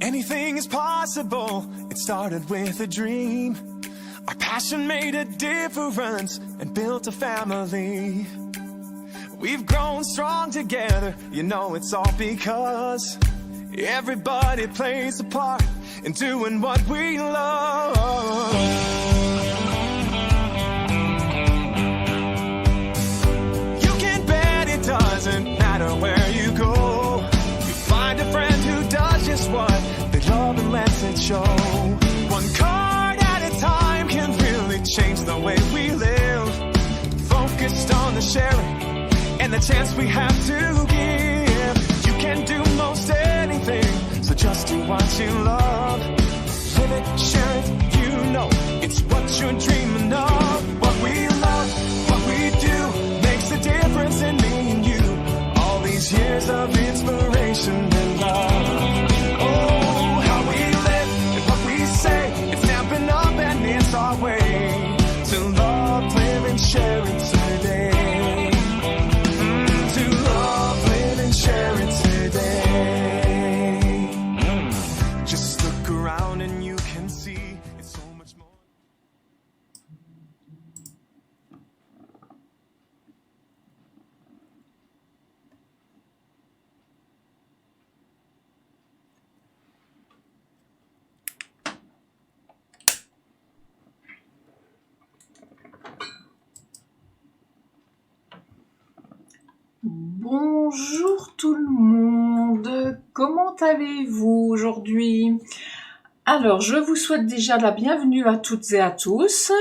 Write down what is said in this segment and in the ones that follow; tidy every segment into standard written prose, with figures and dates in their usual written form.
Anything is possible, it started with a dream. Our passion made a difference and built a family. We've grown strong together, you know it's all because everybody plays a part in doing what we love. You can bet it doesn't matter where you go. You find a friend who does just what they love and lets it show. One card at a time can really change the way we live. Focused on the sharing and the chance we have to give. You can do most anything, so just do what you love. Live it, share it, you know it's what you're dreaming of. What we love, what we do, makes a difference in me and you. All these years of inspiration and love. Oh, how we live and what we say, it's stamping up and it's our way to love, live and share it today. Share it today. Just look around and you can see it's so much more. Bonjour tout le monde, comment allez-vous aujourd'hui? Alors, je vous souhaite déjà la bienvenue à toutes et à tous.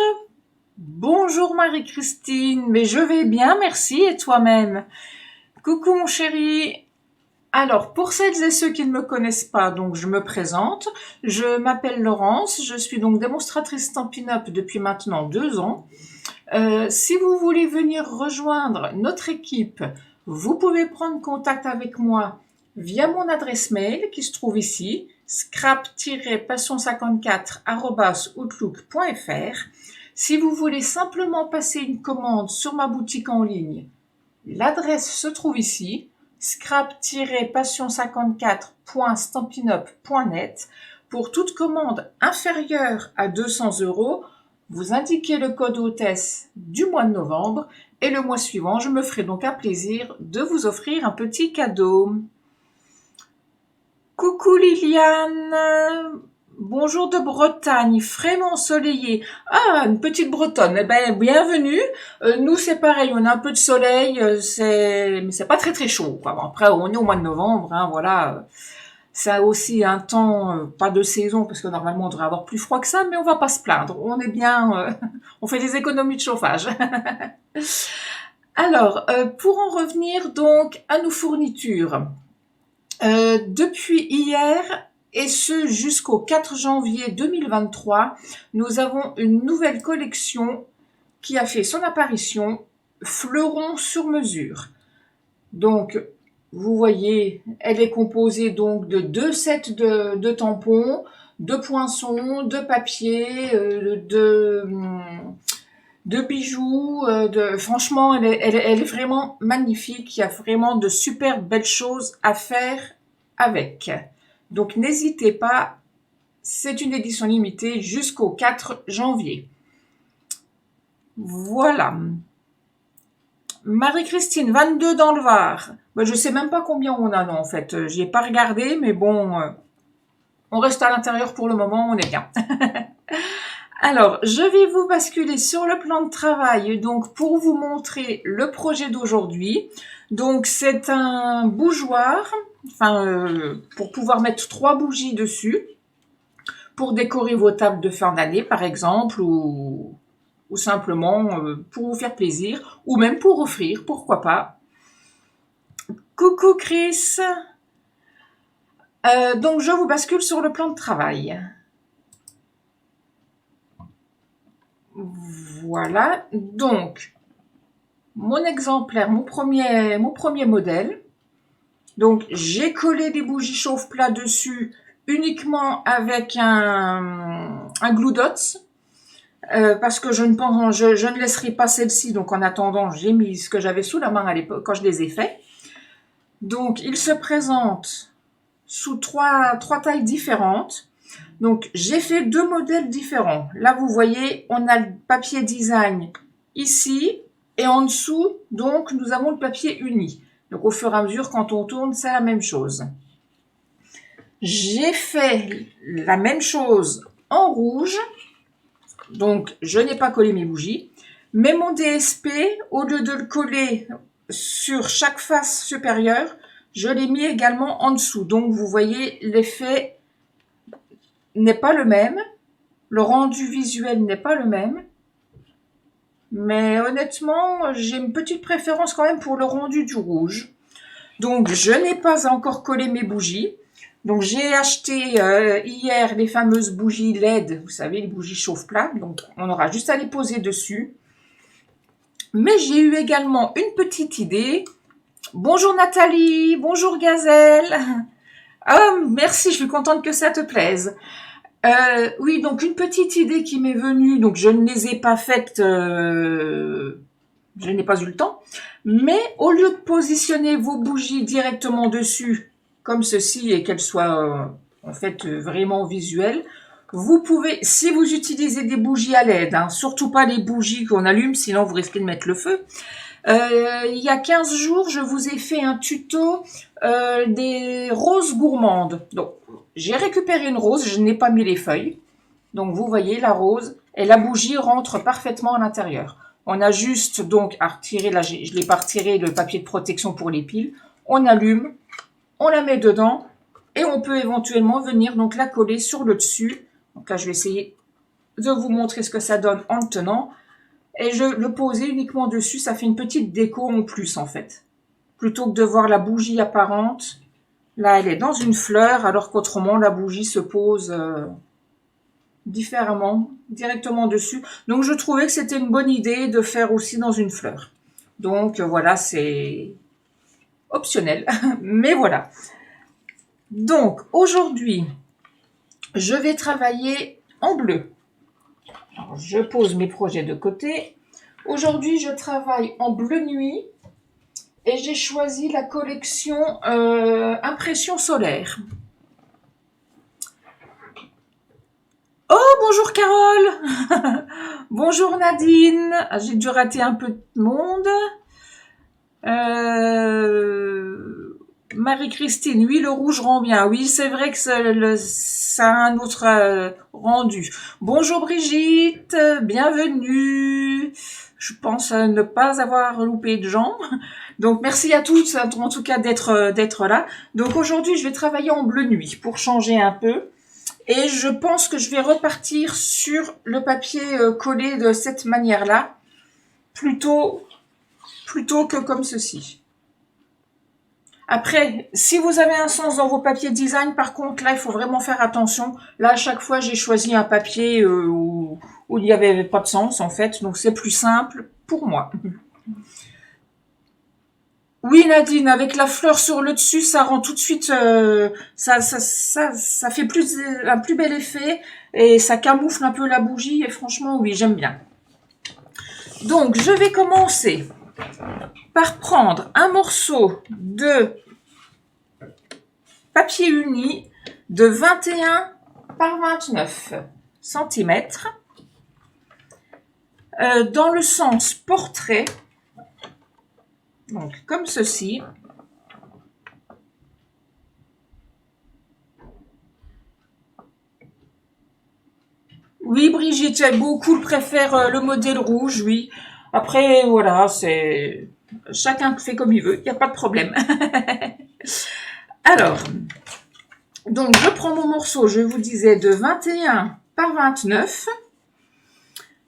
Bonjour Marie-Christine, mais je vais bien, merci, et toi-même? Coucou mon chéri. Alors, pour celles et ceux qui ne me connaissent pas, donc je me présente. Je m'appelle Laurence, je suis donc démonstratrice Stampin' Up depuis maintenant 2 ans. Si vous voulez venir rejoindre notre équipe, vous pouvez prendre contact avec moi via mon adresse mail qui se trouve ici, scrap-passion54@outlook.fr. Si vous voulez simplement passer une commande sur ma boutique en ligne, l'adresse se trouve ici, scrap-passion54.stampinup.net. Pour toute commande inférieure à 200 €, vous indiquez le code hôtesse du mois de novembre et le mois suivant, je me ferai donc un plaisir de vous offrir un petit cadeau. Coucou Liliane, bonjour de Bretagne, vraiment ensoleillé. Ah, une petite Bretonne, eh ben bienvenue. Nous c'est pareil, on a un peu de soleil, mais c'est pas très très chaud, quoi. Bon, après on est au mois de novembre, hein, voilà. Ça a aussi un temps, pas de saison, parce que normalement on devrait avoir plus froid que ça, mais on va pas se plaindre. On est bien, on fait des économies de chauffage. Alors, pour en revenir donc à nos fournitures, depuis hier et ce jusqu'au 4 janvier 2023, nous avons une nouvelle collection qui a fait son apparition, Fleuron sur mesure. Donc, vous voyez, elle est composée donc de 2 sets de tampons, de poinçons, de papier, de bijoux. Franchement, elle est vraiment magnifique. Il y a vraiment de super belles choses à faire avec. Donc, n'hésitez pas. C'est une édition limitée jusqu'au 4 janvier. Voilà. Marie-Christine, 22 dans le Var. Ben, je sais même pas combien on a, non, en fait. J'y ai pas regardé, mais bon, on reste à l'intérieur pour le moment, on est bien. Alors, je vais vous basculer sur le plan de travail, donc pour vous montrer le projet d'aujourd'hui. Donc, c'est un bougeoir, pour pouvoir mettre 3 bougies dessus, pour décorer vos tables de fin d'année, par exemple, ou simplement pour vous faire plaisir, ou même pour offrir, pourquoi pas. Coucou Chris. Donc je vous bascule sur le plan de travail. Voilà, donc mon exemplaire, mon premier modèle. Donc j'ai collé des bougies chauffe-plat dessus uniquement avec un glue dots. Parce que je ne laisserai pas celle-ci, donc en attendant, j'ai mis ce que j'avais sous la main à l'époque quand je les ai faits. Donc, il se présente sous trois tailles différentes. Donc, j'ai fait 2 modèles différents. Là, vous voyez, on a le papier design ici et en dessous, donc, nous avons le papier uni. Donc, au fur et à mesure, quand on tourne, c'est la même chose. J'ai fait la même chose en rouge. Donc, je n'ai pas collé mes bougies. Mais mon DSP, au lieu de le coller sur chaque face supérieure, je l'ai mis également en dessous. Donc, vous voyez, l'effet n'est pas le même. Le rendu visuel n'est pas le même. Mais honnêtement, j'ai une petite préférence quand même pour le rendu du rouge. Donc, je n'ai pas encore collé mes bougies. Donc, j'ai acheté hier les fameuses bougies LED. Vous savez, les bougies chauffe-plat. Donc, on aura juste à les poser dessus. Mais j'ai eu également une petite idée. Bonjour Nathalie, bonjour Gazelle. Ah, merci, je suis contente que ça te plaise. Oui, donc une petite idée qui m'est venue, donc je ne les ai pas faites, je n'ai pas eu le temps, mais au lieu de positionner vos bougies directement dessus, comme ceci, et qu'elles soient en fait vraiment visuelles, vous pouvez, si vous utilisez des bougies à LED, hein, surtout pas les bougies qu'on allume, sinon vous risquez de mettre le feu. Il y a 15 jours, je vous ai fait un tuto des roses gourmandes. Donc, j'ai récupéré une rose, je n'ai pas mis les feuilles. Donc, vous voyez la rose et la bougie rentre parfaitement à l'intérieur. On a juste donc à retirer, là je l'ai pas retiré, le papier de protection pour les piles. On allume, on la met dedans et on peut éventuellement venir donc la coller sur le dessus. Donc là, je vais essayer de vous montrer ce que ça donne en le tenant. Et je le posais uniquement dessus, ça fait une petite déco en plus en fait. Plutôt que de voir la bougie apparente, là elle est dans une fleur, alors qu'autrement la bougie se pose différemment, directement dessus. Donc je trouvais que c'était une bonne idée de faire aussi dans une fleur. Donc voilà, c'est optionnel, mais voilà. Donc aujourd'hui, je vais travailler en bleu. Alors, je pose mes projets de côté. Aujourd'hui, je travaille en bleu nuit et j'ai choisi la collection Impression solaire. Oh, bonjour Carole. Bonjour Nadine. J'ai dû rater un peu de monde. Marie-Christine, oui, le rouge rend bien. Oui, c'est vrai que ça a un autre rendu. Bonjour Brigitte, bienvenue. Je pense ne pas avoir loupé de gens. Donc, merci à tous, en tout cas, d'être là. Donc, aujourd'hui, je vais travailler en bleu nuit pour changer un peu. Et je pense que je vais repartir sur le papier collé de cette manière-là, plutôt que comme ceci. Après, si vous avez un sens dans vos papiers design, par contre, là, il faut vraiment faire attention. Là, à chaque fois, j'ai choisi un papier où il n'y avait pas de sens, en fait. Donc, c'est plus simple pour moi. Oui, Nadine, avec la fleur sur le dessus, ça rend tout de suite... ça fait un plus bel effet et ça camoufle un peu la bougie. Et franchement, oui, j'aime bien. Donc, je vais commencer par prendre un morceau de papier uni de 21 par 29 cm dans le sens portrait, donc comme ceci. Oui, Brigitte, beaucoup préfèrent le modèle rouge, oui. Après, voilà, c'est chacun fait comme il veut, il n'y a pas de problème. Alors, donc je prends mon morceau, je vous disais, de 21 par 29.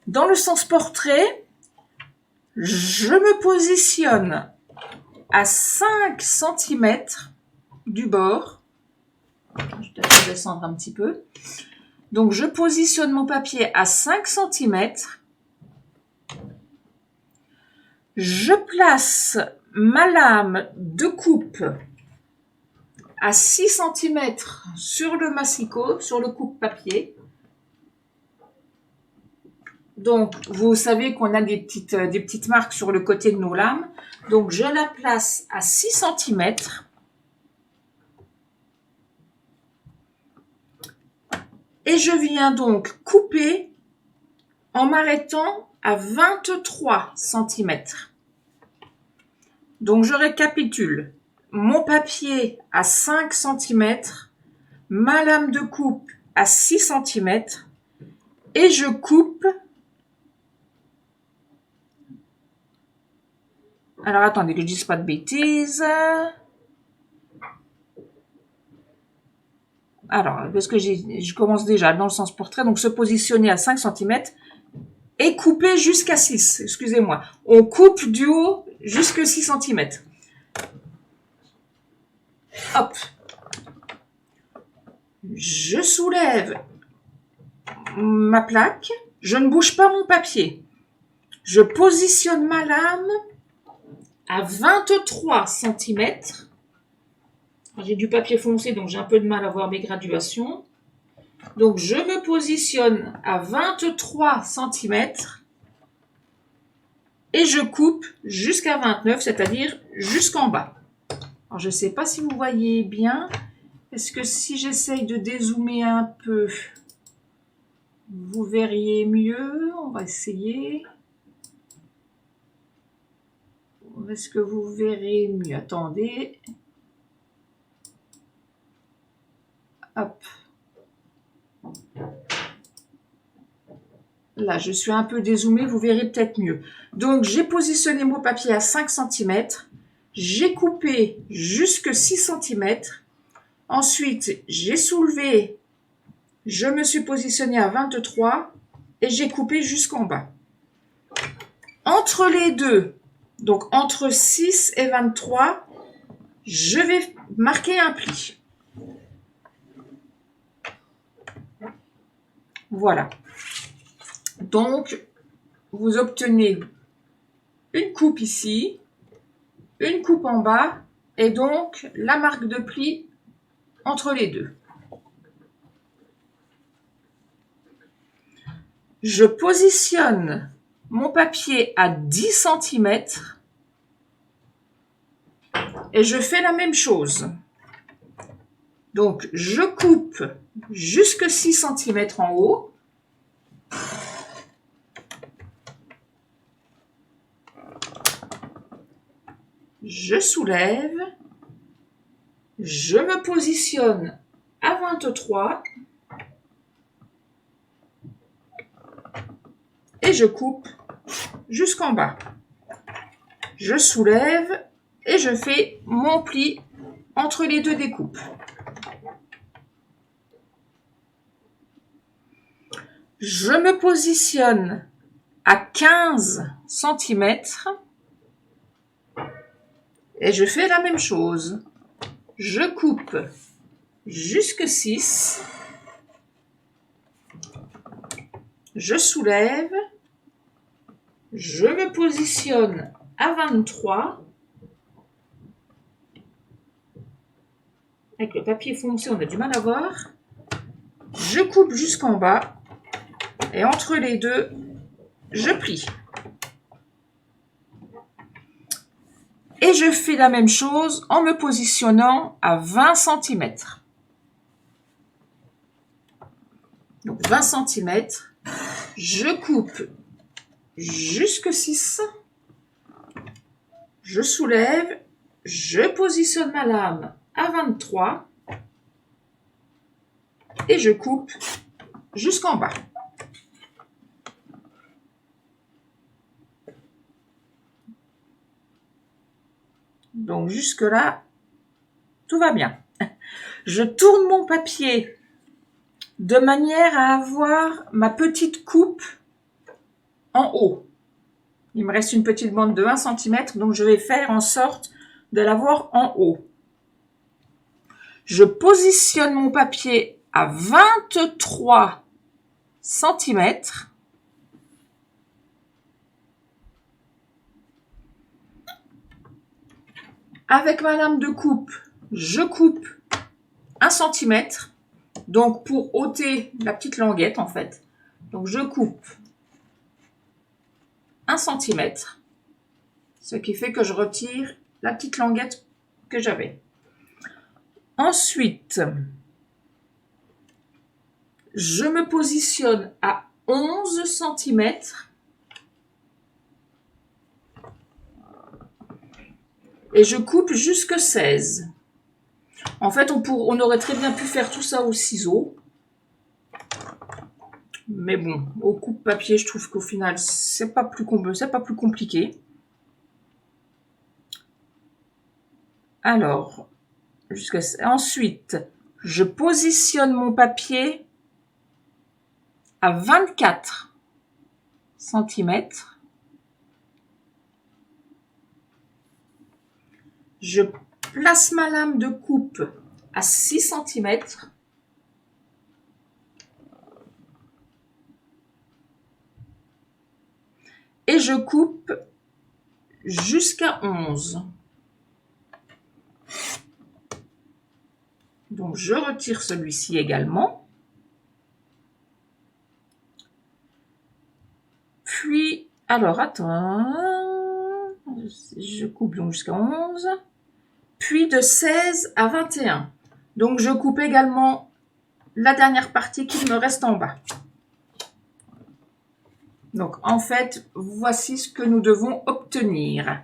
Dans le sens portrait, je me positionne à 5 cm du bord. Je vais peut-être descendre un petit peu. Donc, je positionne mon papier à 5 cm. Je place ma lame de coupe à 6 cm sur le massicot, sur le coupe-papier. Donc, vous savez qu'on a des petites marques sur le côté de nos lames. Donc, je la place à 6 cm. Et je viens donc couper en m'arrêtant à 23 cm. Donc je récapitule. Mon papier à 5 cm, ma lame de coupe à 6 cm et je coupe. Alors attendez que je dise pas de bêtises. Alors, parce que je commence déjà dans le sens portrait, donc se positionner à 5 cm et couper jusqu'à 6, excusez-moi. On coupe du haut jusqu'à 6 cm. Hop. Je soulève ma plaque, je ne bouge pas mon papier. Je positionne ma lame à 23 cm. J'ai du papier foncé, donc j'ai un peu de mal à voir mes graduations. Donc, je me positionne à 23 cm et je coupe jusqu'à 29, c'est-à-dire jusqu'en bas. Alors, je ne sais pas si vous voyez bien. Est-ce que si j'essaye de dézoomer un peu, vous verriez mieux? On va essayer. Est-ce que vous verrez mieux? Attendez. Hop. Là, je suis un peu dézoomée, vous verrez peut-être mieux. Donc, j'ai positionné mon papier à 5 cm. J'ai coupé jusque 6 cm. Ensuite, j'ai soulevé. Je me suis positionnée à 23 et j'ai coupé jusqu'en bas. Entre les deux, donc entre 6 et 23, je vais marquer un pli. Voilà. Donc, vous obtenez une coupe ici, une coupe en bas, et donc la marque de pli entre les deux. Je positionne mon papier à 10 cm et je fais la même chose. Donc, je coupe jusque 6 cm en haut. Je soulève, je me positionne à 23 et je coupe jusqu'en bas. Je soulève et je fais mon pli entre les deux découpes. Je me positionne à 15 cm et je fais la même chose. Je coupe jusque 6. Je soulève. Je me positionne à 23. Avec le papier foncé, on a du mal à voir. Je coupe jusqu'en bas. Et entre les deux, je plie. Et je fais la même chose en me positionnant à 20 cm. Donc 20 cm, je coupe jusque 6. Je soulève, je positionne ma lame à 23 et je coupe jusqu'en bas. Donc jusque-là, tout va bien. Je tourne mon papier de manière à avoir ma petite coupe en haut. Il me reste une petite bande de 1 cm, donc je vais faire en sorte de l'avoir en haut. Je positionne mon papier à 23 cm. Avec ma lame de coupe, je coupe 1 cm. Donc pour ôter la petite languette en fait. Donc je coupe 1 cm. Ce qui fait que je retire la petite languette que j'avais. Ensuite, je me positionne à 11 cm et je coupe jusque 16. En fait, on aurait très bien pu faire tout ça au ciseau. Mais bon, au coupe-papier, je trouve qu'au final, c'est pas plus compliqué. Alors, ensuite, je positionne mon papier à 24 cm. Je place ma lame de coupe à 6 cm. Et je coupe jusqu'à 11. Donc, je retire celui-ci également. Puis, alors, attends. Je coupe donc jusqu'à 11. Puis, de 16 à 21. Donc, je coupe également la dernière partie qui me reste en bas. Donc, en fait, voici ce que nous devons obtenir.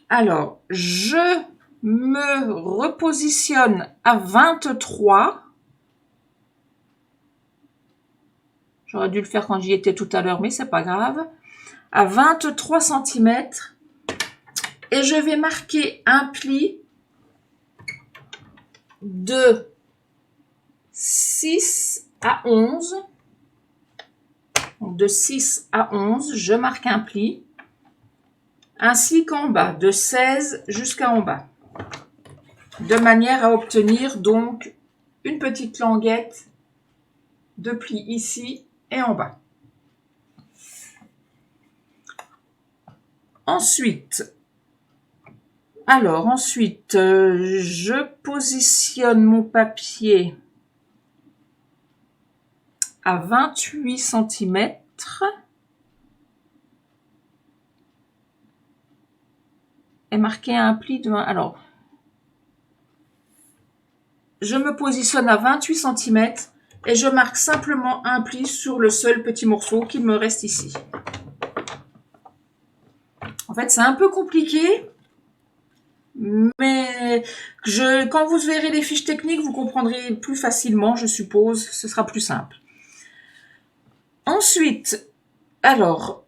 Alors, je me repositionne à 23. J'aurais dû le faire quand j'y étais tout à l'heure, mais c'est pas grave. À 23 cm. Et je vais marquer un pli de 6 à 11. Donc de 6 à 11, je marque un pli. Ainsi qu'en bas, de 16 jusqu'à en bas. De manière à obtenir donc une petite languette de pli ici et en bas. Ensuite, je positionne mon papier à 28 cm. Et marquer un pli de 1. Alors, je me positionne à 28 cm et je marque simplement un pli sur le seul petit morceau qui me reste ici. En fait, c'est un peu compliqué, mais quand vous verrez les fiches techniques, vous comprendrez plus facilement, je suppose, ce sera plus simple. Ensuite, alors,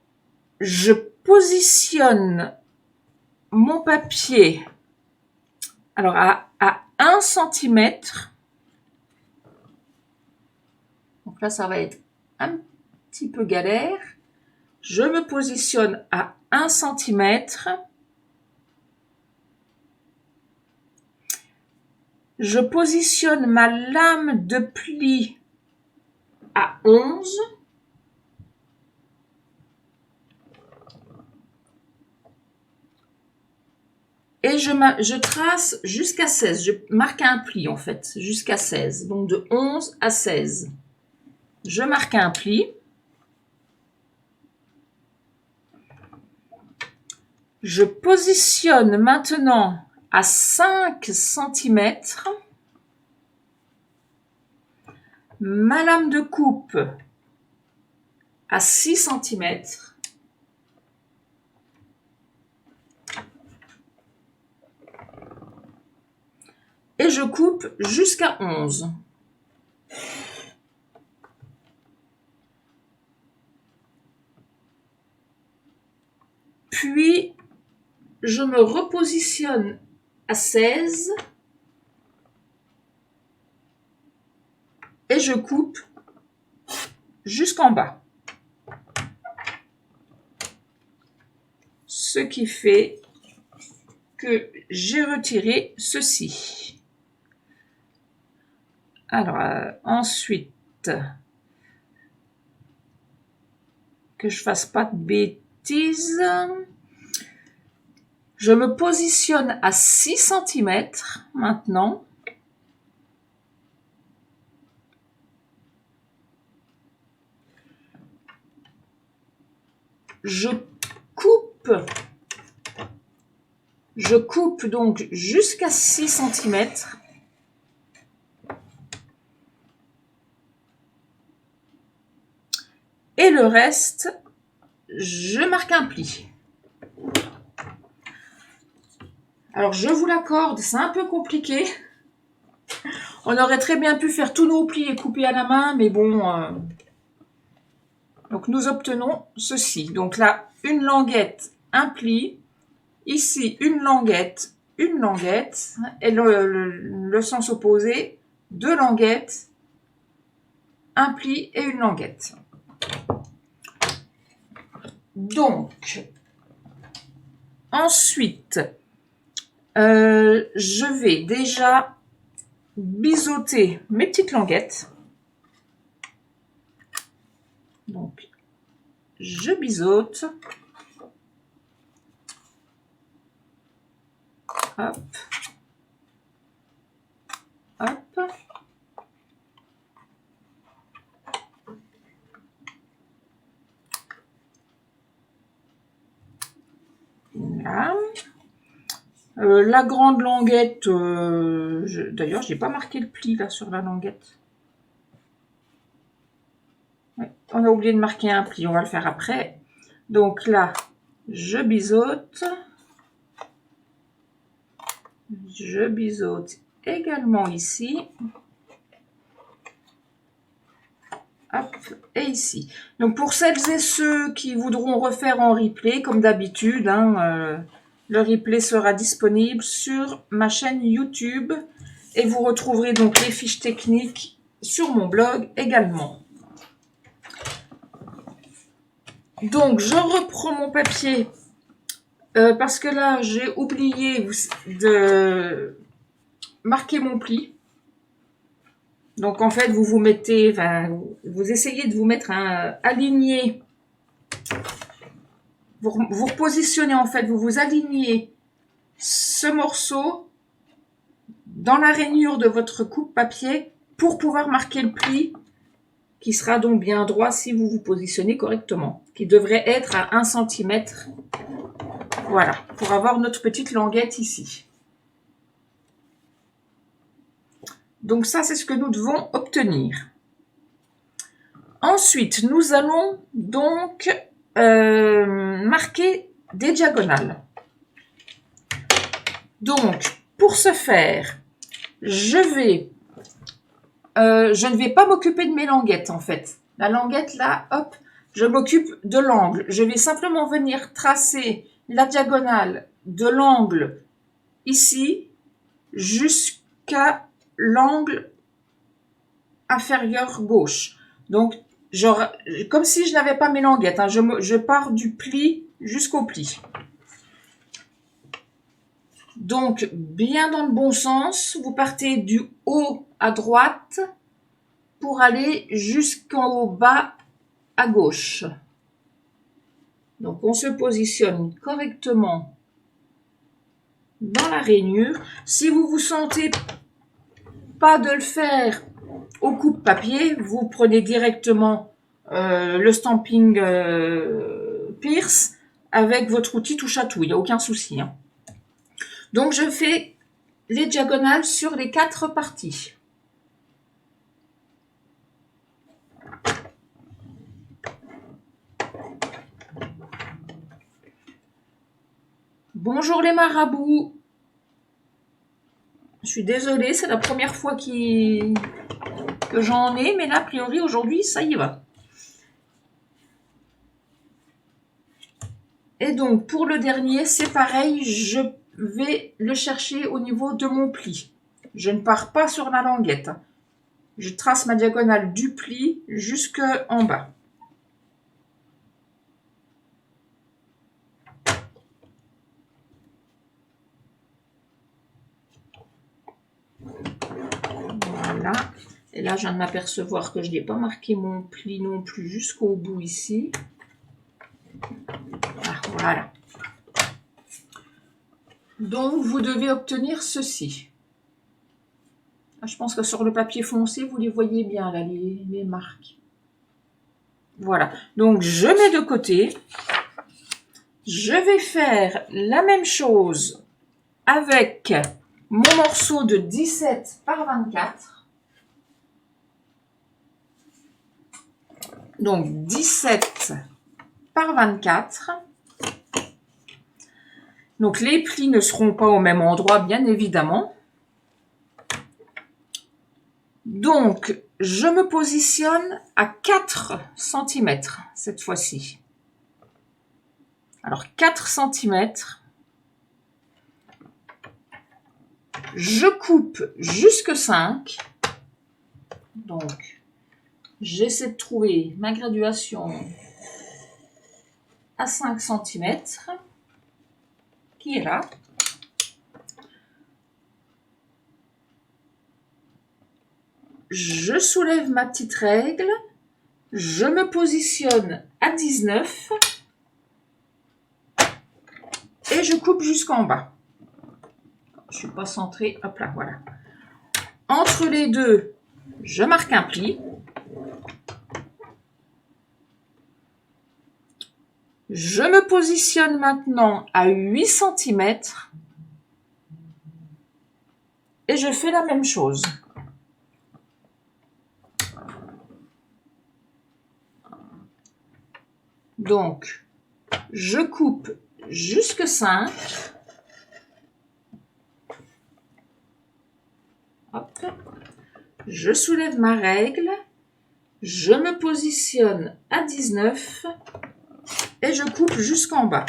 je positionne mon papier alors à 1 cm. Donc là, ça va être un petit peu galère. Je me positionne à 1 cm. Je positionne ma lame de pli à 11. Et je trace jusqu'à 16. Je marque un pli en fait, jusqu'à 16. Donc de 11 à 16. Je marque un pli. Je positionne maintenant à 5 cm ma lame de coupe à 6 cm. Et je coupe jusqu'à 11. Puis, je me repositionne à 16 et je coupe jusqu'en bas. Ce qui fait que j'ai retiré ceci. Alors, ensuite, que je fasse pas de bêtises, je me positionne à 6 cm maintenant. Je coupe donc jusqu'à 6 cm Et le reste, je marque un pli. Alors, je vous l'accorde, c'est un peu compliqué. On aurait très bien pu faire tous nos plis et couper à la main, mais bon. Donc, nous obtenons ceci. Donc là, une languette, un pli. Ici, une languette. Et le sens opposé, 2 languettes, un pli et une languette. Donc, ensuite, je vais déjà biseauter mes petites languettes. Donc, je biseaute. Hop. Hop. Là. La grande languette, d'ailleurs, j'ai pas marqué le pli là sur la languette. Ouais, on a oublié de marquer un pli, on va le faire après. Donc là, je biseaute. Je biseaute également ici. Hop, et ici. Donc pour celles et ceux qui voudront refaire en replay, comme d'habitude, le replay sera disponible sur ma chaîne YouTube et vous retrouverez donc les fiches techniques sur mon blog également. Donc je reprends mon papier parce que là j'ai oublié de marquer mon pli. Donc en fait vous mettez, vous essayez de vous mettre aligné. Vous repositionnez en fait, vous vous alignez ce morceau dans la rainure de votre coupe-papier pour pouvoir marquer le pli qui sera donc bien droit si vous vous positionnez correctement, qui devrait être à 1 cm. Voilà, pour avoir notre petite languette ici. Donc ça, c'est ce que nous devons obtenir. Ensuite, nous allons donc marquer des diagonales. Donc, pour ce faire, je ne vais pas m'occuper de mes languettes en fait. La languette là, hop, je m'occupe de l'angle. Je vais simplement venir tracer la diagonale de l'angle ici jusqu'à l'angle inférieur gauche. Donc, genre, comme si je n'avais pas mes languettes. Je pars du pli jusqu'au pli. Donc, bien dans le bon sens, vous partez du haut à droite pour aller jusqu'en bas à gauche. Donc, on se positionne correctement dans la rainure. Si vous vous sentez pas de le faire au coupe-papier, vous prenez directement le Stampin' Pierce avec votre outil touche à tout, il n'y a aucun souci. Donc je fais les diagonales sur les 4 parties. Bonjour les marabouts. Je suis désolée, c'est la première fois que j'en ai, mais là, a priori, aujourd'hui, ça y va. Et donc, pour le dernier, c'est pareil, je vais le chercher au niveau de mon pli. Je ne pars pas sur la languette. Je trace ma diagonale du pli jusqu'en bas. Voilà. Et là, je viens de m'apercevoir que je n'ai pas marqué mon pli non plus jusqu'au bout ici. Ah, voilà. Donc, vous devez obtenir ceci. Je pense que sur le papier foncé, vous les voyez bien, là, les marques. Voilà. Donc, je mets de côté. Je vais faire la même chose avec mon morceau de 17 par 24. Donc 17 par 24. Donc les plis ne seront pas au même endroit, bien évidemment. Donc je me positionne à 4 cm cette fois-ci. Alors 4 cm. Je coupe jusque 5. Donc j'essaie de trouver ma graduation à 5 cm qui est là. Je soulève ma petite règle, je me positionne à 19 et je coupe jusqu'en bas. Je suis pas centrée, hop là, voilà. Entre les deux, je marque un pli. Je me positionne maintenant à 8 cm et je fais la même chose. Donc, je coupe jusque 5. Hop. Je soulève ma règle. Je me positionne à 19 et je coupe jusqu'en bas.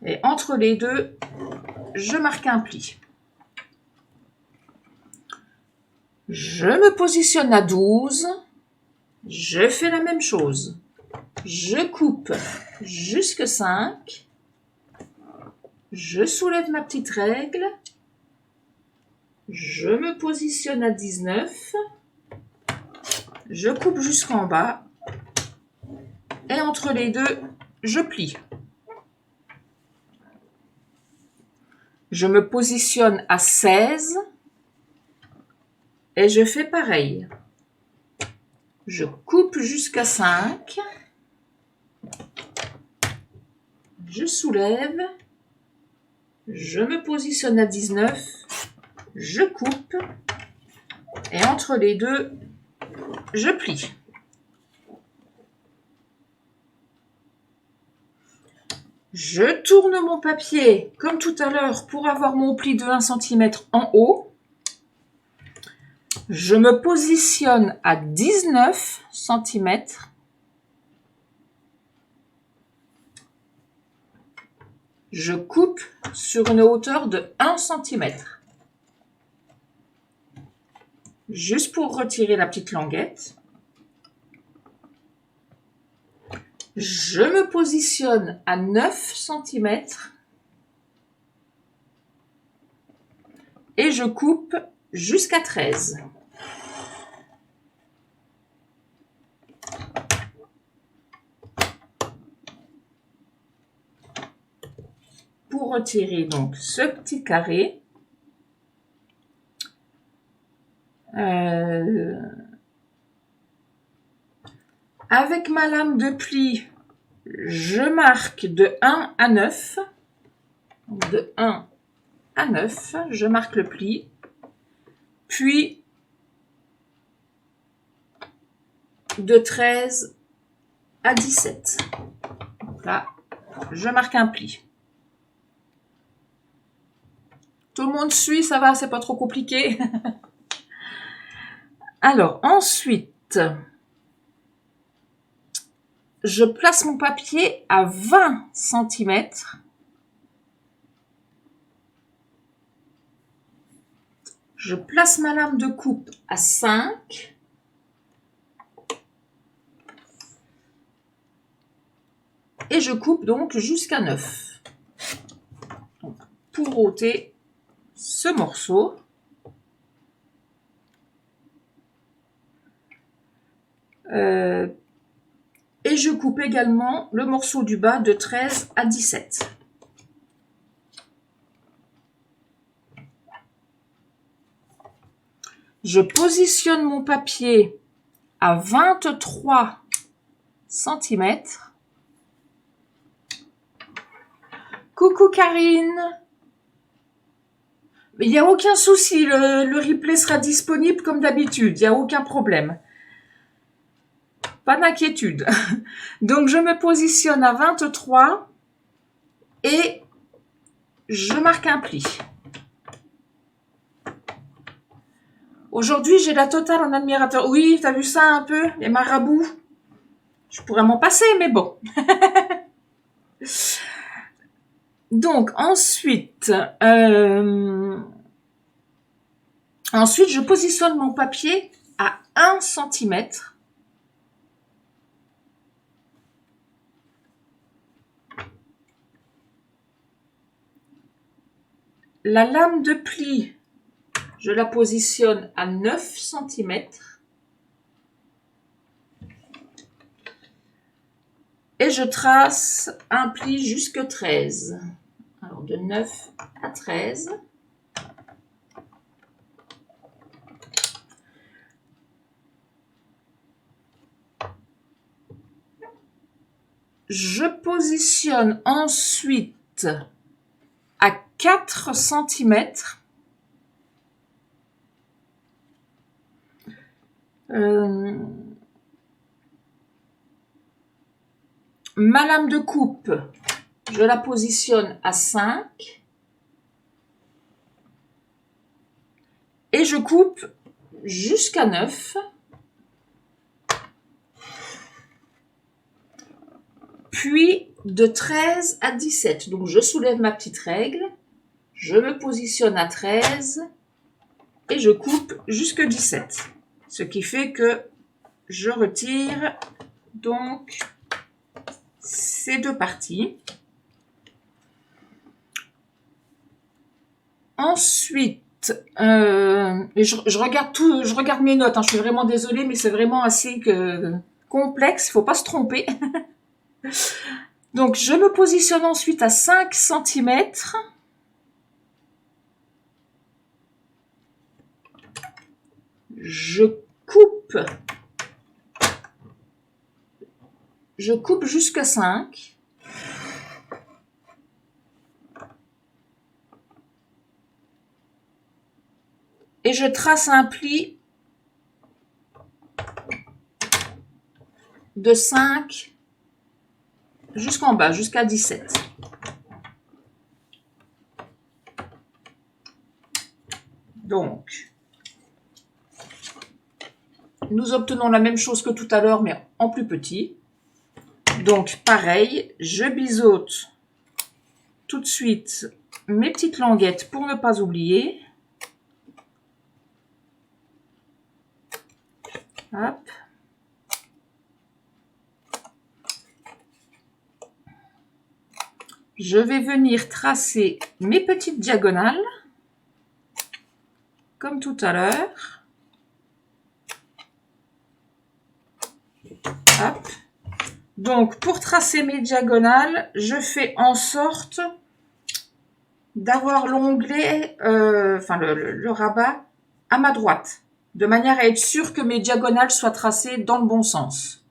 Et entre les deux, je marque un pli. Je me positionne à 12. Je fais la même chose. Je coupe jusque 5. Je soulève ma petite règle. Je me positionne à 19. Je coupe jusqu'en bas. Et entre les deux, je plie. Je me positionne à 16. Et je fais pareil. Je coupe jusqu'à 5. Je soulève. Je me positionne à 19. Je coupe. Et entre les deux, je plie. Je tourne mon papier comme tout à l'heure pour avoir mon pli de 1 cm en haut. Je me positionne à 19 cm. Je coupe sur une hauteur de 1 cm. Juste pour retirer la petite languette. Je me positionne à 9 cm. Et je coupe jusqu'à 13. Pour retirer donc ce petit carré, avec ma lame de pli, je marque de 1 à 9. De 1 à 9, je marque le pli. Puis, de 13 à 17. Donc là, je marque un pli. Tout le monde suit, ça va, c'est pas trop compliqué. Alors, ensuite, je place mon papier à 20 cm. Je place ma lame de coupe à 5. Et je coupe donc jusqu'à 9. Donc, pour ôter ce morceau, et je coupe également le morceau du bas de 13 à 17. Je positionne mon papier à 23 cm. Coucou Karine. Il n'y a aucun souci, le replay sera disponible comme d'habitude, il n'y a aucun problème. Pas d'inquiétude. Donc, je me positionne à 23 et je marque un pli. Aujourd'hui, j'ai la totale en admirateur. Oui, t'as vu ça un peu, les marabouts? Je pourrais m'en passer, mais bon. Donc, ensuite, je positionne mon papier à 1 cm. La lame de pli, je la positionne à 9 cm. Et je trace un pli jusque 13. Alors, de 9 à 13. Je positionne ensuite à 4 cm. Ma lame de coupe, je la positionne à 5. Et je coupe jusqu'à 9. Puis de 13 à 17. Donc je soulève ma petite règle. Je me positionne à 13. Et je coupe jusque 17. Ce qui fait que je retire donc ces deux parties. Ensuite, je regarde tout, je regarde mes notes. Je suis vraiment désolée, mais c'est vraiment assez complexe. Il ne faut pas se tromper. Donc, je me positionne ensuite à 5 cm. Je coupe jusqu'à 5. Et je trace un pli de 5 jusqu'en bas, jusqu'à 17. Donc, nous obtenons la même chose que tout à l'heure, mais en plus petit. Donc, pareil, je biseaute tout de suite mes petites languettes pour ne pas oublier. Hop. Je vais venir tracer mes petites diagonales, comme tout à l'heure. Hop. Donc, pour tracer mes diagonales, je fais en sorte d'avoir l'onglet, le rabat à ma droite, de manière à être sûr que mes diagonales soient tracées dans le bon sens.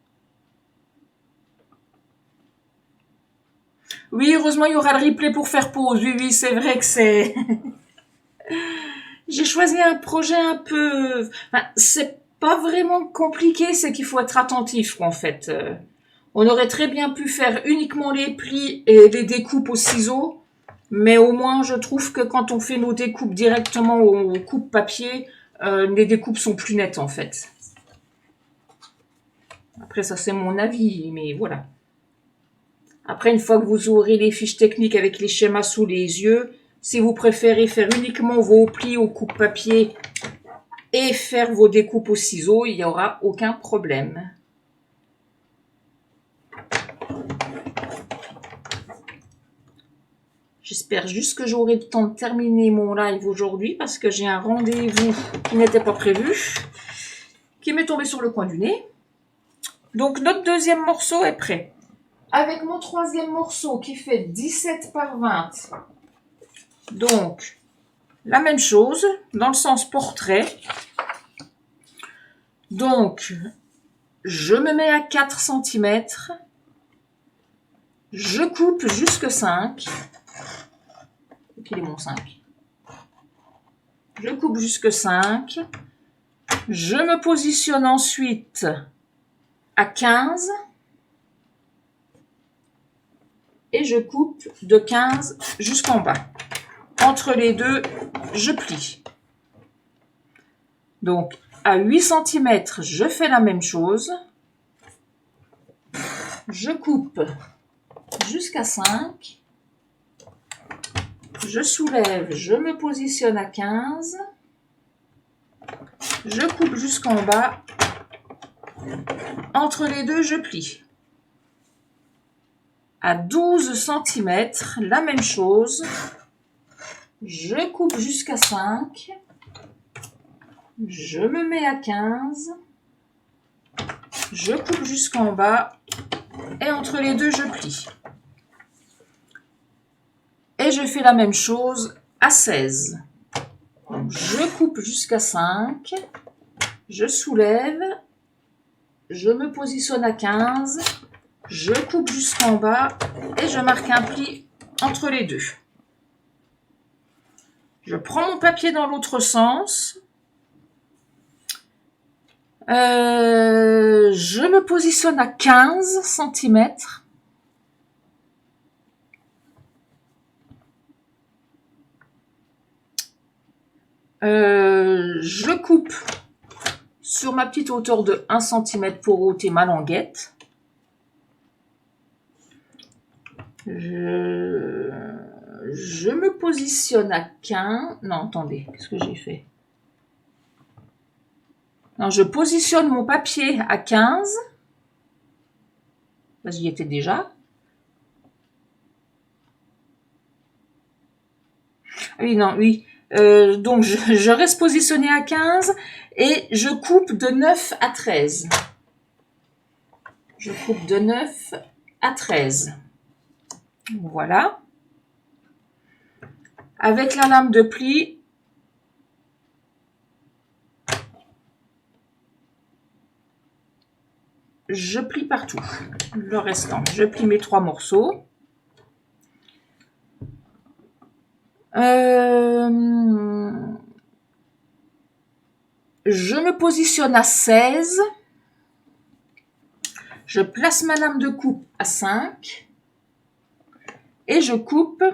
Oui, heureusement, il y aura le replay pour faire pause. Oui, c'est vrai que c'est... J'ai choisi un projet un peu... c'est pas vraiment compliqué, c'est qu'il faut être attentif, en fait. On aurait très bien pu faire uniquement les plis et les découpes au ciseau, mais au moins, je trouve que quand on fait nos découpes directement au coupe-papier, les découpes sont plus nettes, en fait. Après, ça, c'est mon avis, mais voilà. Après, une fois que vous aurez les fiches techniques avec les schémas sous les yeux, si vous préférez faire uniquement vos plis au coupe-papier et faire vos découpes au ciseau, il n'y aura aucun problème. J'espère juste que j'aurai le temps de terminer mon live aujourd'hui parce que j'ai un rendez-vous qui n'était pas prévu, qui m'est tombé sur le coin du nez. Donc, notre deuxième morceau est prêt. Avec mon troisième morceau qui fait 17 par 20. Donc, la même chose dans le sens portrait. Donc, je me mets à 4 cm. Je coupe jusque 5. Il est mon 5. Je coupe jusque 5. Je me positionne ensuite à 15 et je coupe de 15 jusqu'en bas. Entre les deux, je plie. Donc, à 8 cm, je fais la même chose. Je coupe jusqu'à 5. Je soulève, je me positionne à 15. Je coupe jusqu'en bas. Entre les deux, je plie. À 12 cm, la même chose. Je coupe jusqu'à 5. Je me mets à 15. Je coupe jusqu'en bas. Et entre les deux, je plie. Et je fais la même chose à 16. Donc, je coupe jusqu'à 5. Je soulève. Je me positionne à 15. Je coupe jusqu'en bas. Et je marque un pli entre les deux. Je prends mon papier dans l'autre sens. Je me positionne à 15 cm. Je coupe sur ma petite hauteur de 1 cm pour ôter ma languette. Je me positionne à 15. Non, attendez, qu'est-ce que j'ai fait? Non, je positionne mon papier à 15. Là, j'y étais déjà. Oui, non, oui. Donc, je reste positionnée à 15 et je coupe de 9 à 13. Je coupe de 9 à 13. Voilà. Avec la lame de pli, je plie partout. Le restant, je plie mes 3 morceaux. Je me positionne à 16. Je place ma lame de coupe à 5. Et je coupe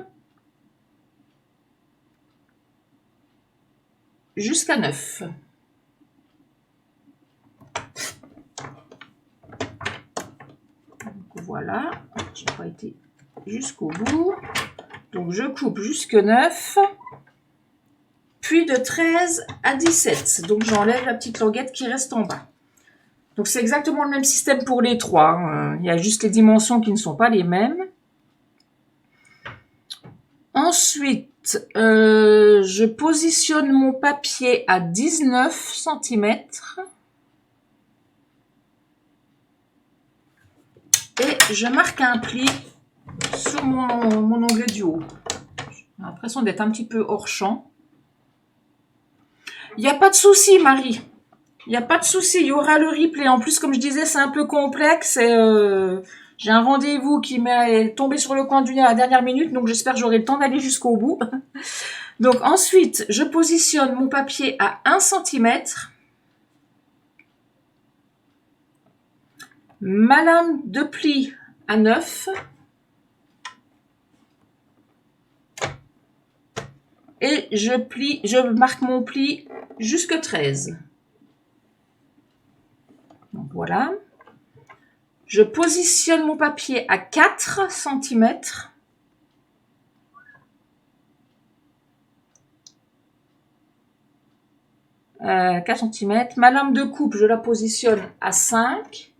jusqu'à 9. Donc voilà, j'ai pas été jusqu'au bout. Donc je coupe jusque 9, puis de 13 à 17. Donc j'enlève la petite languette qui reste en bas. Donc c'est exactement le même système pour les 3. Il y a juste les dimensions qui ne sont pas les mêmes. Ensuite, je positionne mon papier à 19 cm. Et je marque un pli sur mon onglet du haut. J'ai l'impression d'être un petit peu hors champ. Il n'y a pas de souci, Marie. Il n'y a pas de souci. Il y aura le replay. En plus, comme je disais, c'est un peu complexe. J'ai un rendez-vous qui m'est tombé sur le coin du nez à la dernière minute. Donc, j'espère que j'aurai le temps d'aller jusqu'au bout. Donc, ensuite, je positionne mon papier à 1 cm. Ma lame de pli à 9. Et je marque mon pli jusque 13. Donc voilà. Je positionne mon papier à 4 cm. Euh, 4 cm. Ma lame de coupe, je la positionne à 5.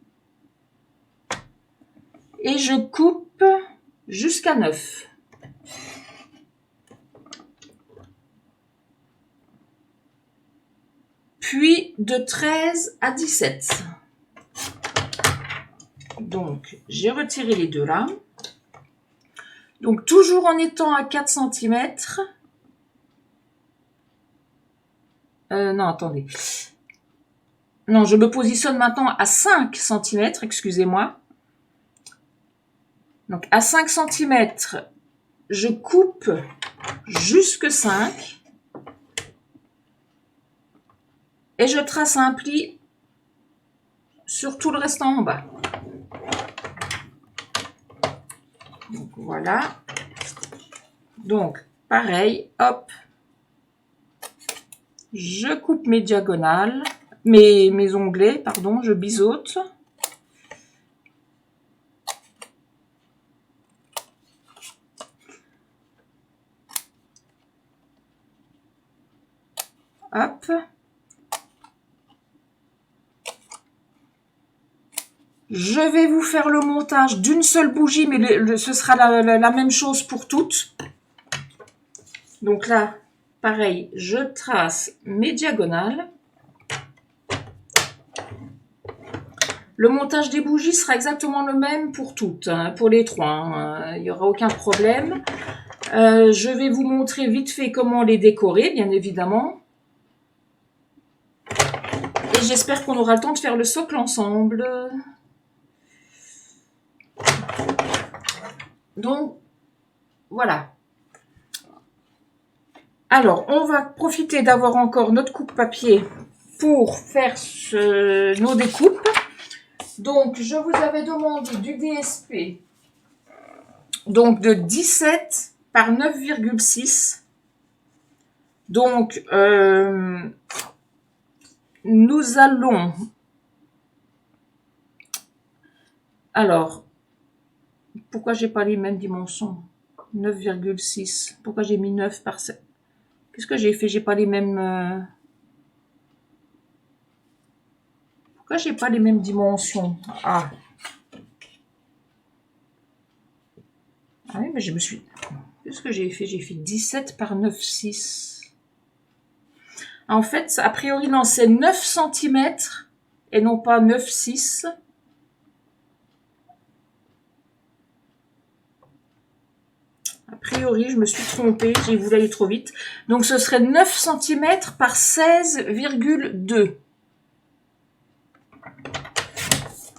Et je coupe jusqu'à 9. Puis de 13 à 17. Donc, j'ai retiré les deux lames. Donc, toujours en étant à 4 cm. Non, attendez. Non, je me positionne maintenant à 5 cm, excusez-moi. Donc, à 5 cm, je coupe jusque 5. Et je trace un pli sur tout le restant en bas. Donc voilà. Donc pareil, hop. Je coupe mes diagonales, mes onglets, pardon, je biseaute. Hop. Je vais vous faire le montage d'une seule bougie, mais ce sera la même chose pour toutes. Donc là, pareil, je trace mes diagonales. Le montage des bougies sera exactement le même pour toutes, hein, pour les trois. Hein, il n'y aura aucun problème. Je vais vous montrer vite fait comment les décorer, bien évidemment. Et j'espère qu'on aura le temps de faire le socle ensemble. Donc, voilà. Alors, on va profiter d'avoir encore notre coupe-papier pour faire nos découpes. Donc, je vous avais demandé du DSP, donc de 17 par 9,6. Donc, nous allons... Alors, pourquoi j'ai pas les mêmes dimensions? 9,6. Pourquoi j'ai mis 9 par 7? Qu'est-ce que j'ai fait? J'ai pas les mêmes... Pourquoi j'ai pas les mêmes dimensions? Ah. Ah oui, mais je me suis... Qu'est-ce que j'ai fait? J'ai fait 17 par 9,6. En fait, a priori, non, c'est 9 cm et non pas 9,6. A priori, je me suis trompée, j'ai voulu aller trop vite. Donc, ce serait 9 cm par 16,2.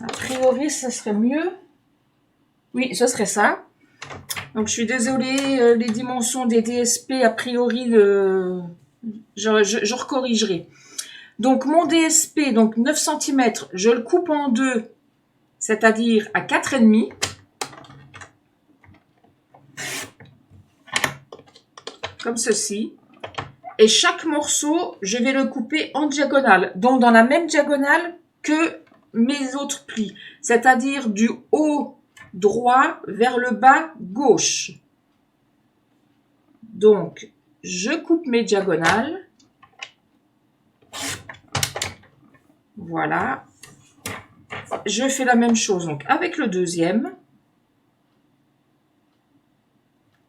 A priori, ce serait mieux. Oui, ce serait ça. Donc, je suis désolée, les dimensions des DSP, a priori, je recorrigerai. Donc, mon DSP, donc 9 cm, je le coupe en deux, c'est-à-dire à 4,5. Comme ceci. Et chaque morceau, je vais le couper en diagonale. Donc, dans la même diagonale que mes autres plis. C'est-à-dire du haut droit vers le bas gauche. Donc, je coupe mes diagonales. Voilà. Je fais la même chose donc avec le deuxième.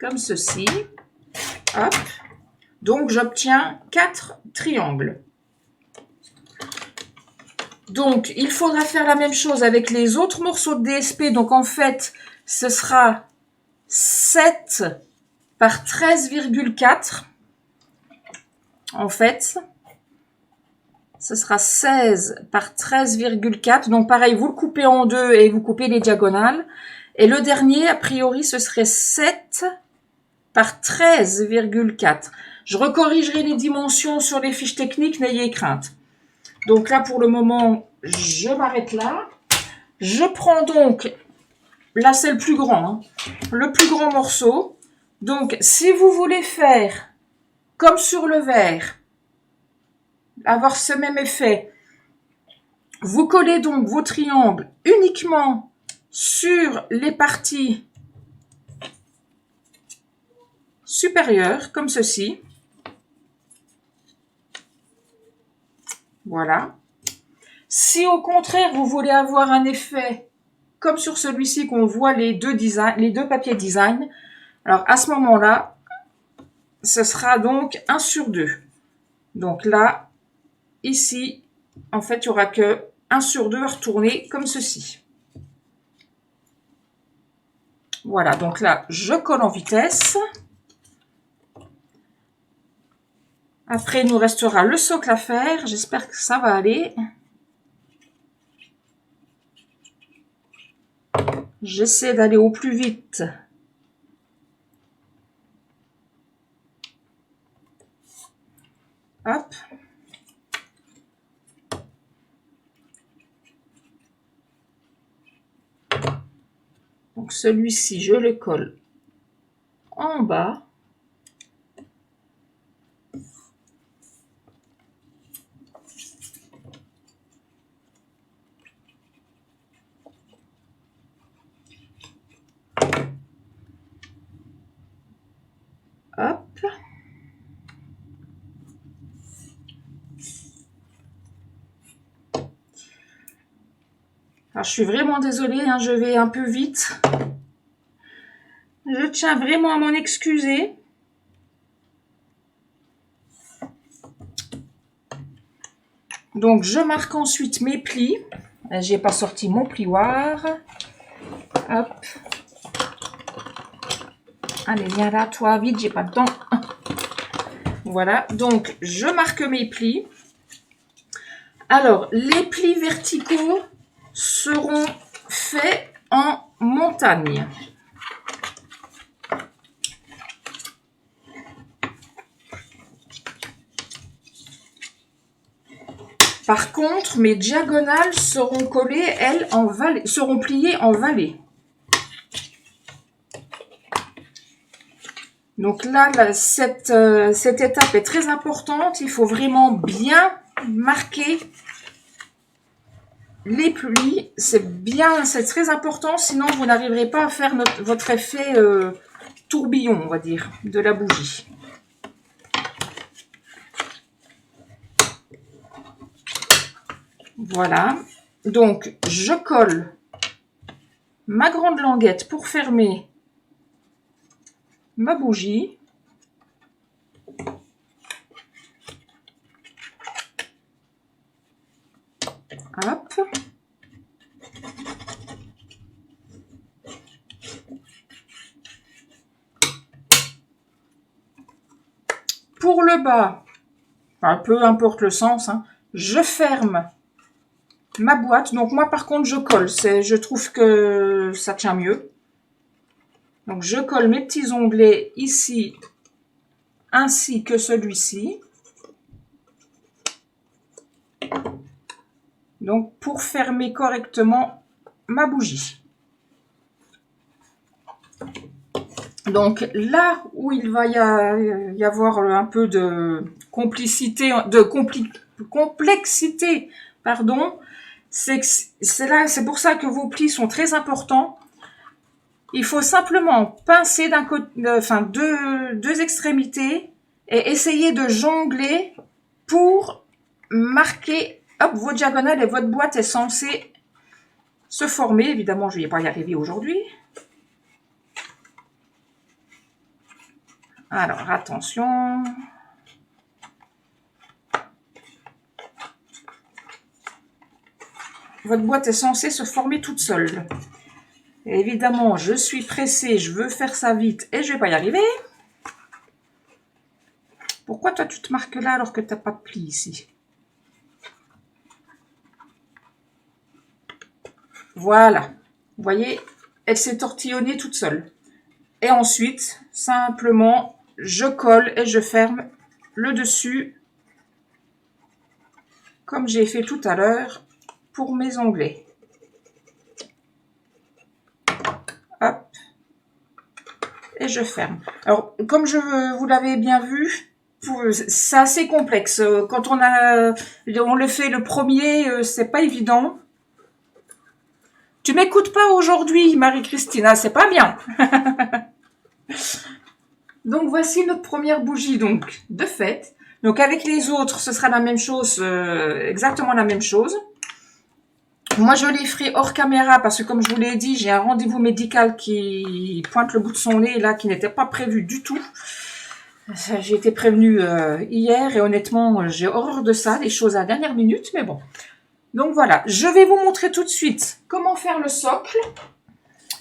Comme ceci. Hop. Donc, j'obtiens 4 triangles. Donc, il faudra faire la même chose avec les autres morceaux de DSP. Donc, en fait, ce sera 7 par 13,4. En fait, ce sera 16 par 13,4. Donc, pareil, vous le coupez en deux et vous coupez les diagonales. Et le dernier, a priori, ce serait 7 par 13,4. Je recorrigerai les dimensions sur les fiches techniques, n'ayez crainte. Donc là, pour le moment, je m'arrête là. Je prends donc, là c'est le plus grand, hein, le plus grand morceau. Donc, si vous voulez faire comme sur le verre, avoir ce même effet, vous collez donc vos triangles uniquement sur les parties supérieures, comme ceci. Voilà. Si au contraire, vous voulez avoir un effet comme sur celui-ci qu'on voit les deux papiers design, alors à ce moment-là, ce sera donc 1 sur 2. Donc là, ici, en fait, il n'y aura que 1 sur 2 à retourner comme ceci. Voilà, donc là, je colle en vitesse. Après, il nous restera le socle à faire. J'espère que ça va aller. J'essaie d'aller au plus vite. Hop. Donc celui-ci, je le colle en bas. Hop. Alors, je suis vraiment désolée, hein, je vais un peu vite. Je tiens vraiment à m'en excuser. Donc, je marque ensuite mes plis. J'ai pas sorti mon plioir. Hop. Allez, viens là, toi, vite, j'ai pas de temps. Voilà, donc je marque mes plis. Alors, les plis verticaux seront faits en montagne. Par contre, mes diagonales seront collées, elles, en vallée, seront pliées en vallée. Donc là, cette étape est très importante. Il faut vraiment bien marquer les plis. C'est très important, sinon vous n'arriverez pas à faire votre effet tourbillon, on va dire, de la bougie. Voilà. Donc, je colle ma grande languette pour fermer ma bougie. Hop. Pour le bas, enfin, peu importe le sens, hein, je ferme ma boîte. Donc moi par contre je colle, je trouve que ça tient mieux. Donc je colle mes petits onglets ici ainsi que celui-ci. Donc pour fermer correctement ma bougie. Donc là où il va y avoir un peu de complexité, pardon, c'est pour ça que vos plis sont très importants. Il faut simplement pincer deux extrémités et essayer de jongler pour marquer vos diagonales, et votre boîte est censée se former. Évidemment, je ne vais pas y arriver aujourd'hui. Alors, attention. Votre boîte est censée se former toute seule. Et évidemment, je suis pressée, je veux faire ça vite et je ne vais pas y arriver. Pourquoi toi, tu te marques là alors que tu n'as pas de pli ici? Voilà. Vous voyez, elle s'est tortillonnée toute seule. Et ensuite, simplement, je colle et je ferme le dessus comme j'ai fait tout à l'heure pour mes onglets. Hop. Et je ferme. Alors, comme vous l'avez bien vu, c'est assez complexe. Quand on le fait le premier, c'est pas évident. Tu m'écoutes pas aujourd'hui, Marie-Christina, c'est pas bien. Donc, voici notre première bougie, donc, de fête. Donc, avec les autres, ce sera la même chose, exactement la même chose. Moi, je les ferai hors caméra parce que, comme je vous l'ai dit, j'ai un rendez-vous médical qui pointe le bout de son nez, là, qui n'était pas prévu du tout. J'ai été prévenue hier et honnêtement, j'ai horreur de ça, les choses à la dernière minute, mais bon. Donc, voilà. Je vais vous montrer tout de suite comment faire le socle.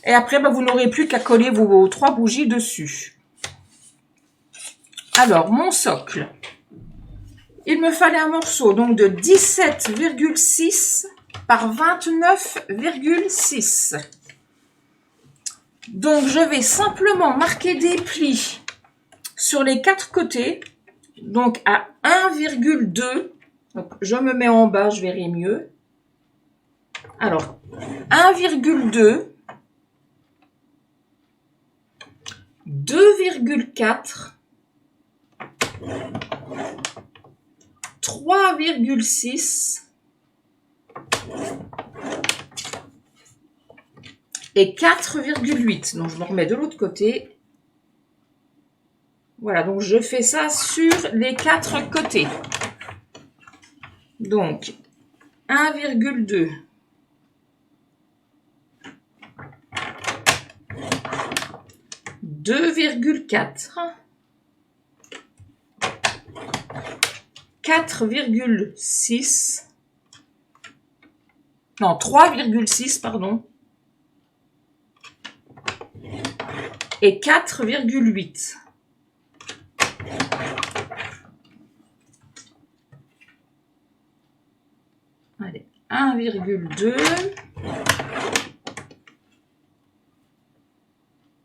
Et après, vous n'aurez plus qu'à coller vos 3 bougies dessus. Alors, mon socle. Il me fallait un morceau donc de 17,6 par 29,6. Donc, je vais simplement marquer des plis sur les 4 côtés. Donc, à 1,2. Je me mets en bas, je verrai mieux. Alors, 1,2. 2,4, 3,6 et 4,8. Donc je me remets de l'autre côté. Voilà, donc je fais ça sur les 4 côtés. Donc 1,2, 2,4, 4,6, non 3,6 pardon, et 4,8. Allez, 1,2,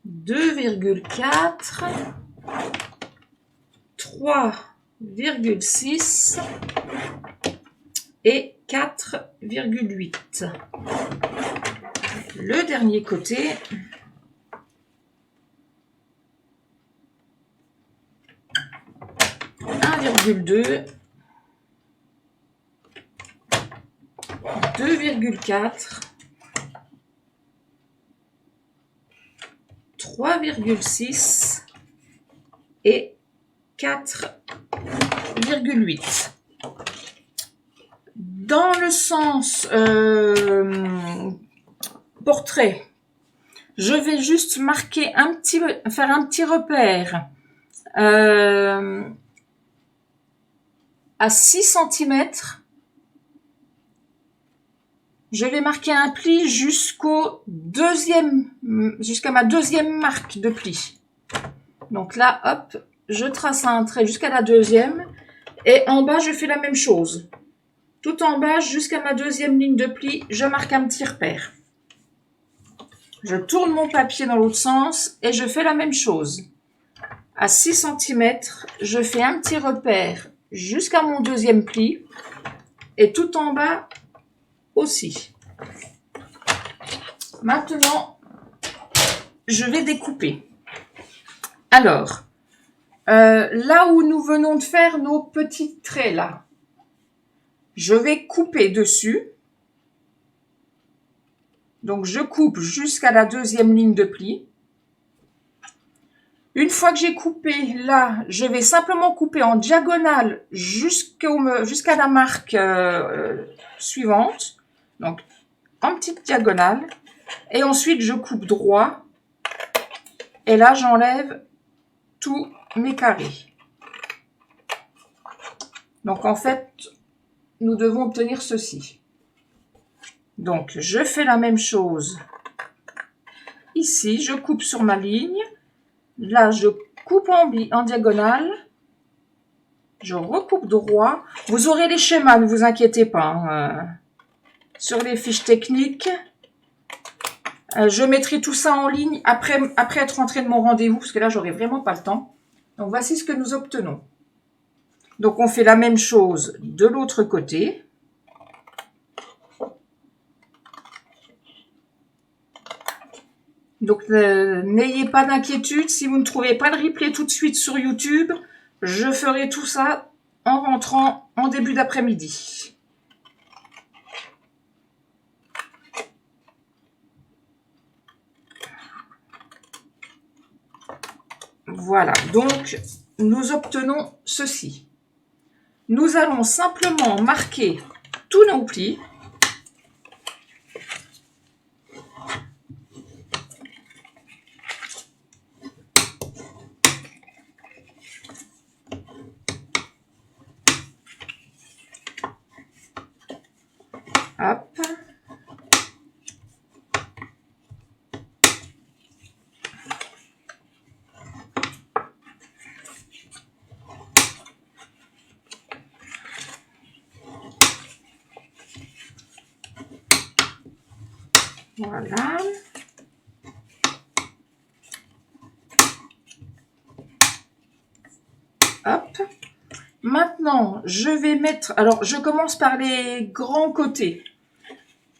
2,4, 3,6 et 4,8. Le dernier côté. 1,2, 2,4, 3,6 et 4,8. Dans le sens portrait, je vais juste marquer faire un petit repère à 6 cm. Je vais marquer un pli jusqu'à ma deuxième marque de pli. Donc là, hop, je trace un trait jusqu'à la deuxième. Et en bas, je fais la même chose. Tout en bas, jusqu'à ma deuxième ligne de pli, je marque un petit repère. Je tourne mon papier dans l'autre sens et je fais la même chose. À 6 cm, je fais un petit repère jusqu'à mon deuxième pli. Et tout en bas, aussi. Maintenant, je vais découper. Alors, là où nous venons de faire nos petits traits là, je vais couper dessus. Donc, je coupe jusqu'à la deuxième ligne de pli. Une fois que j'ai coupé là, je vais simplement couper en diagonale jusqu'à la marque suivante. Donc, en petite diagonale. Et ensuite, je coupe droit. Et là, j'enlève tous mes carrés. Donc, en fait, nous devons obtenir ceci. Donc, je fais la même chose ici. Je coupe sur ma ligne. Là, je coupe en diagonale. Je recoupe droit. Vous aurez les schémas, ne vous inquiétez pas. Sur les fiches techniques. Je mettrai tout ça en ligne après être rentré de mon rendez-vous, parce que là, j'aurai vraiment pas le temps. Donc, voici ce que nous obtenons. Donc, on fait la même chose de l'autre côté. Donc, n'ayez pas d'inquiétude. Si vous ne trouvez pas le replay tout de suite sur YouTube, je ferai tout ça en rentrant en début d'après-midi. Voilà, donc nous obtenons ceci. Nous allons simplement marquer tous nos plis. Hop. Voilà. Hop. Maintenant, je vais mettre... Alors, je commence par les grands côtés.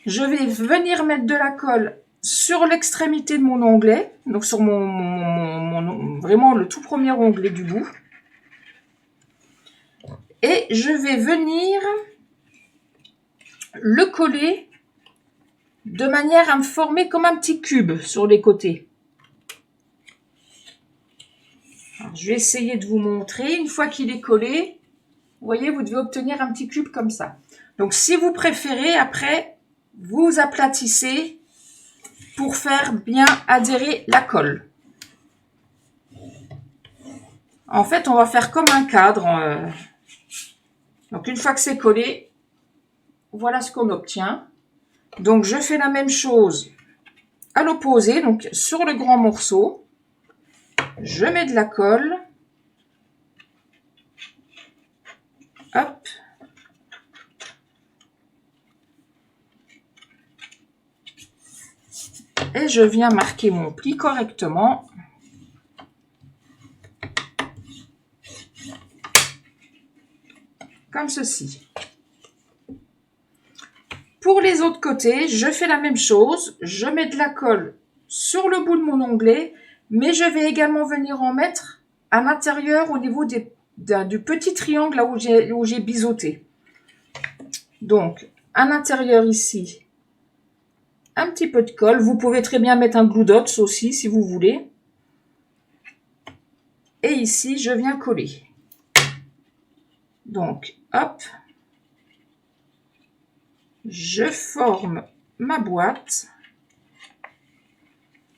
Je vais venir mettre de la colle sur l'extrémité de mon onglet, donc sur vraiment le tout premier onglet du bout. Et je vais venir le coller de manière à me former comme un petit cube sur les côtés. Alors, je vais essayer de vous montrer. Une fois qu'il est collé, vous voyez, vous devez obtenir un petit cube comme ça. Donc, si vous préférez, après, vous aplatissez pour faire bien adhérer la colle. En fait, on va faire comme un cadre. Donc, une fois que c'est collé, voilà ce qu'on obtient. Donc, je fais la même chose à l'opposé, donc sur le grand morceau. Je mets de la colle. Hop. Et je viens marquer mon pli correctement. Comme ceci. Pour les autres côtés, je fais la même chose. Je mets de la colle sur le bout de mon onglet, mais je vais également venir en mettre à l'intérieur au niveau du petit triangle là où j'ai biseauté. Donc, à l'intérieur ici, un petit peu de colle. Vous pouvez très bien mettre un glue dots aussi si vous voulez. Et ici, je viens coller. Donc, hop. Je forme ma boîte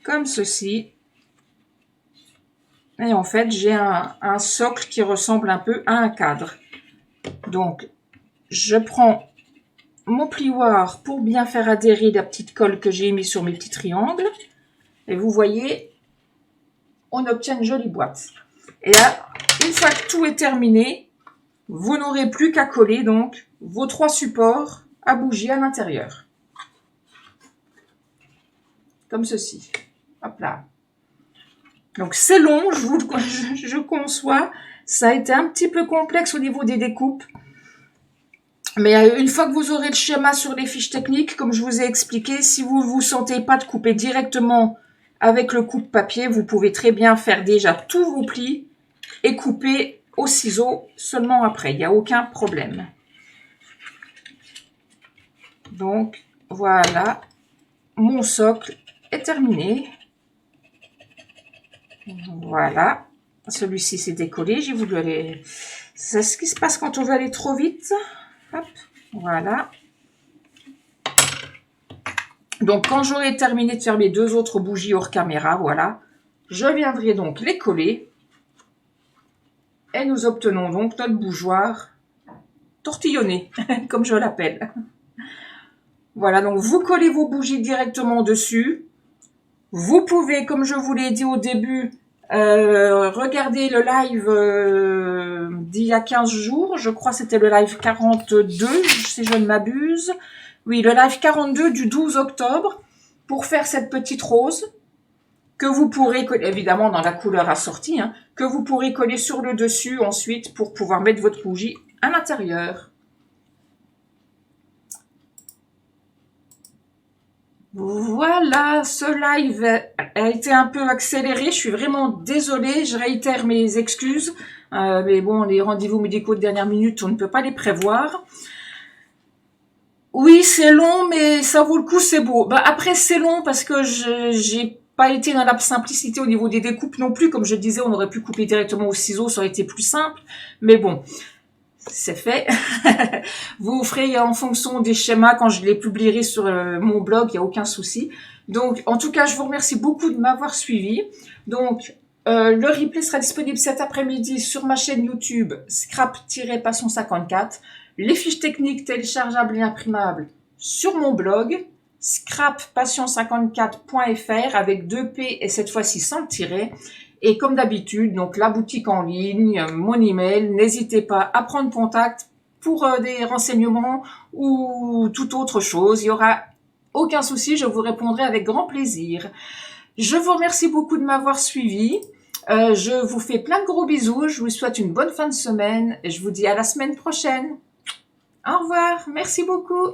comme ceci. Et en fait, j'ai un socle qui ressemble un peu à un cadre. Donc, je prends mon plioir pour bien faire adhérer la petite colle que j'ai mis sur mes petits triangles. Et vous voyez, on obtient une jolie boîte. Et là, une fois que tout est terminé, vous n'aurez plus qu'à coller donc vos 3 supports à bougie à l'intérieur. Comme ceci. Hop là. Donc c'est long, je conçois. Ça a été un petit peu complexe au niveau des découpes. Mais une fois que vous aurez le schéma sur les fiches techniques, comme je vous ai expliqué, si vous ne vous sentez pas de couper directement avec le coupe-papier, vous pouvez très bien faire déjà tous vos plis et couper au ciseau seulement après. Il n'y a aucun problème. Donc, voilà, mon socle est terminé. Voilà, celui-ci s'est décollé. J'ai voulu aller... C'est ce qui se passe quand on veut aller trop vite. Hop, voilà. Donc, quand j'aurai terminé de faire mes 2 autres bougies hors caméra, voilà, je viendrai donc les coller. Et nous obtenons donc notre bougeoir tortillonné, comme je l'appelle. Voilà, donc vous collez vos bougies directement dessus. Vous pouvez, comme je vous l'ai dit au début, regarder le live d'il y a 15 jours. Je crois que c'était le live 42, si je ne m'abuse. Oui, le live 42 du 12 octobre pour faire cette petite rose que vous pourrez coller, évidemment dans la couleur assortie, hein, que vous pourrez coller sur le dessus ensuite pour pouvoir mettre votre bougie à l'intérieur. Voilà, ce live a été un peu accéléré. Je suis vraiment désolée. Je réitère mes excuses. Mais bon, les rendez-vous médicaux de dernière minute, on ne peut pas les prévoir. Oui, c'est long, mais ça vaut le coup, c'est beau. Bah, après, c'est long parce que j'ai pas été dans la simplicité au niveau des découpes non plus. Comme je disais, on aurait pu couper directement au ciseau, ça aurait été plus simple. Mais bon, c'est fait. Vous ferez en fonction des schémas quand je les publierai sur mon blog, il n'y a aucun souci. Donc, en tout cas, je vous remercie beaucoup de m'avoir suivi. Donc, le replay sera disponible cet après-midi sur ma chaîne YouTube scrap-passion54. Les fiches techniques téléchargeables et imprimables sur mon blog scrap-passion54.fr avec 2 P et cette fois-ci sans le tiret. Et comme d'habitude, donc la boutique en ligne, mon email, n'hésitez pas à prendre contact pour des renseignements ou toute autre chose. Il y aura aucun souci, je vous répondrai avec grand plaisir. Je vous remercie beaucoup de m'avoir suivi. Je vous fais plein de gros bisous. Je vous souhaite une bonne fin de semaine et je vous dis à la semaine prochaine. Au revoir. Merci beaucoup.